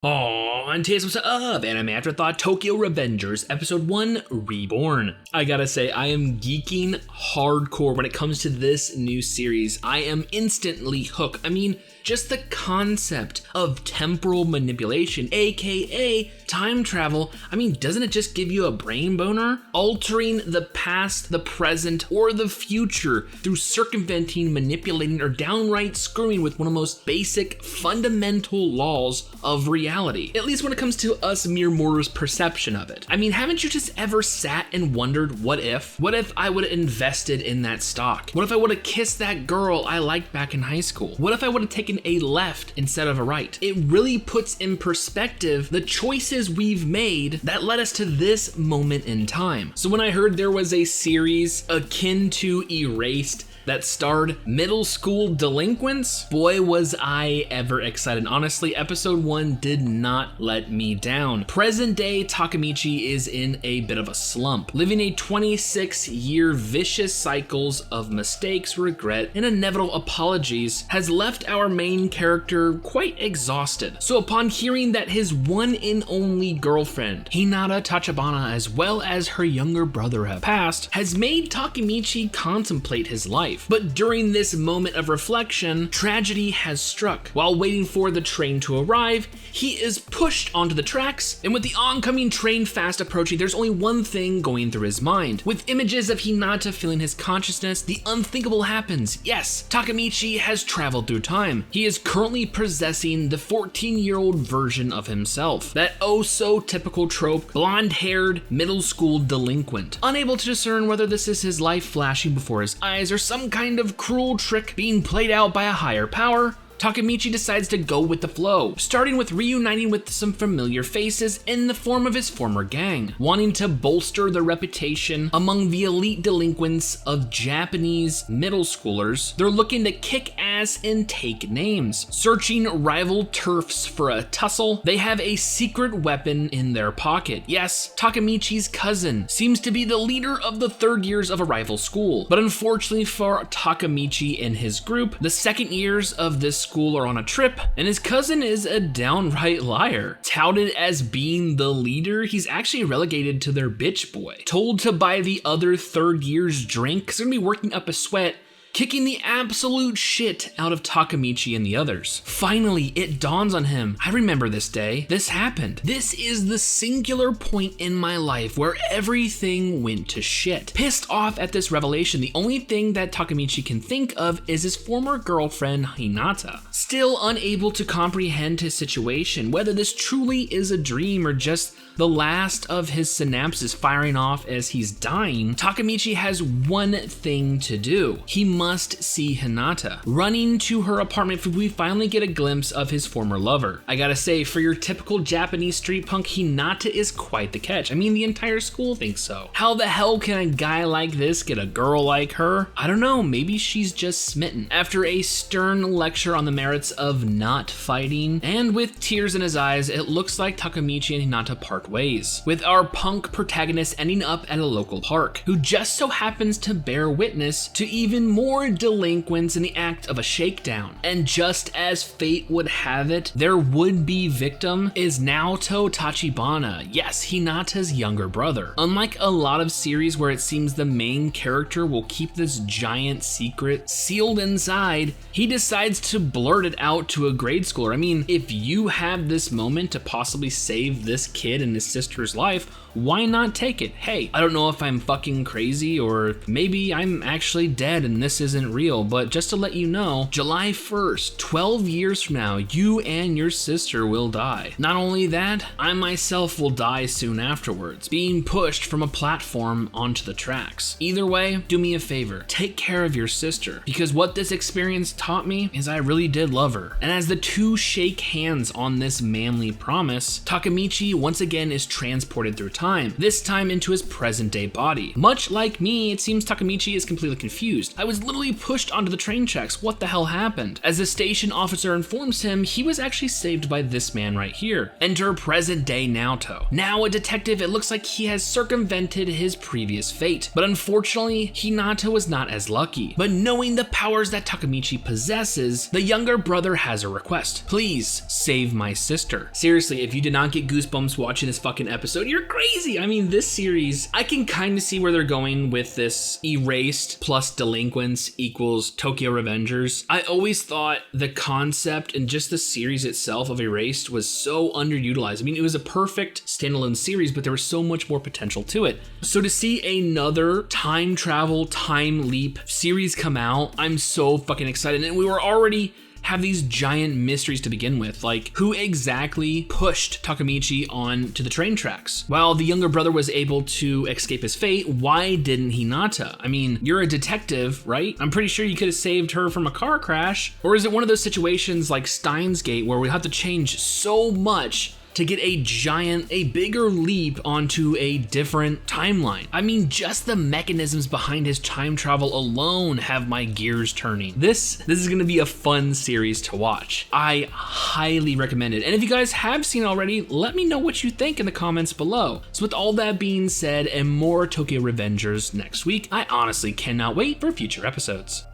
Oh, and today's episode of Anime Afterthought Tokyo Revengers, Episode 1, Reborn. I gotta say, I am geeking hardcore when it comes to this new series. I am instantly hooked. I mean, just the concept of temporal manipulation, aka time travel, I mean, doesn't it just give you a brain boner? Altering the past, the present, or the future through circumventing, manipulating, or downright screwing with one of the most basic, fundamental laws of reality. At least when it comes to us mere mortals' perception of it. I mean, haven't you just ever sat and wondered, what if? What if I would have invested in that stock? What if I would have kissed that girl I liked back in high school? What if I would have taken a left instead of a right? It really puts in perspective the choices we've made that led us to this moment in time. So when I heard there was a series akin to Erased that starred middle school delinquents, boy was I ever excited. Honestly, episode 1 did not let me down. Present day Takemichi is in a bit of a slump, living a 26-year vicious cycles of mistakes, regret, and inevitable apologies has left our main character quite exhausted. So upon hearing that his one and only girlfriend, Hinata Tachibana, as well as her younger brother have passed, has made Takemichi contemplate his life. But during this moment of reflection, tragedy has struck. While waiting for the train to arrive, he is pushed onto the tracks, and with the oncoming train fast approaching, there's only one thing going through his mind. With images of Hinata filling his consciousness, the unthinkable happens. Yes, Takemichi has traveled through time. He is currently possessing the 14-year-old version of himself. That oh so typical trope, blonde-haired middle school delinquent. Unable to discern whether this is his life flashing before his eyes or some kind of cruel trick being played out by a higher power, Takemichi decides to go with the flow, starting with reuniting with some familiar faces in the form of his former gang. Wanting to bolster the reputation among the elite delinquents of Japanese middle schoolers, they're looking to kick ass and take names. Searching rival turfs for a tussle, they have a secret weapon in their pocket. Yes, Takemichi's cousin seems to be the leader of the third years of a rival school. But unfortunately for Takemichi and his group, the second years of this school are on a trip, and his cousin is a downright liar. Touted as being the leader, he's actually relegated to their bitch boy. Told to buy the other third year's drink, because they're gonna be working up a sweat, kicking the absolute shit out of Takemichi and the others. Finally, it dawns on him. I remember this day. This happened. This is the singular point in my life where everything went to shit. Pissed off at this revelation, the only thing that Takemichi can think of is his former girlfriend, Hinata. Still unable to comprehend his situation, whether this truly is a dream or just the last of his synapses firing off as he's dying, Takemichi has one thing to do. He must see Hinata. Running to her apartment, we finally get a glimpse of his former lover. I gotta say, for your typical Japanese street punk, Hinata is quite the catch. I mean, the entire school thinks so. How the hell can a guy like this get a girl like her? I don't know, maybe she's just smitten. After a stern lecture on the merits of not fighting, and with tears in his eyes, it looks like Takemichi and Hinata part ways, with our punk protagonist ending up at a local park, who just so happens to bear witness to even more delinquents in the act of a shakedown. And just as fate would have it, their would-be victim is Naoto Tachibana, yes, Hinata's younger brother. Unlike a lot of series where it seems the main character will keep this giant secret sealed inside, he decides to blurt it out to a grade schooler. I mean, if you have this moment to possibly save this kid and his sister's life, why not take it? Hey, I don't know if I'm fucking crazy or maybe I'm actually dead and this isn't real, but just to let you know, July 1st, 12 years from now, you and your sister will die. Not only that, I myself will die soon afterwards, being pushed from a platform onto the tracks. Either way, do me a favor, take care of your sister, because what this experience taught me is I really did love her. And as the two shake hands on this manly promise, Takemichi once again is transported through time, this time into his present day body. Much like me, it seems Takemichi is completely confused. I was literally pushed onto the train tracks. What the hell happened? As the station officer informs him, he was actually saved by this man right here. Enter present day Naoto. Now a detective, it looks like he has circumvented his previous fate. But unfortunately, Hinata was not as lucky. But knowing the powers that Takemichi possesses, the younger brother has a request. Please save my sister. Seriously, if you did not get goosebumps watching this fucking episode, you're crazy. I mean, this series, I can kind of see where they're going with this erased plus delinquents equals Tokyo Revengers. I always thought the concept and just the series itself of Erased was so underutilized. I mean, it was a perfect standalone series, but there was so much more potential to it. So to see another time travel, time leap series come out, I'm so fucking excited. And we were already have these giant mysteries to begin with, like who exactly pushed Takemichi onto the train tracks? While the younger brother was able to escape his fate, why didn't Hinata? I mean, you're a detective, right? I'm pretty sure you could have saved her from a car crash. Or is it one of those situations like Steins Gate where we have to change so much to get a bigger leap onto a different timeline? I mean, just the mechanisms behind his time travel alone have my gears turning. This is gonna be a fun series to watch. I highly recommend it. And if you guys have seen it already, let me know what you think in the comments below. So with all that being said and more Tokyo Revengers next week, I honestly cannot wait for future episodes.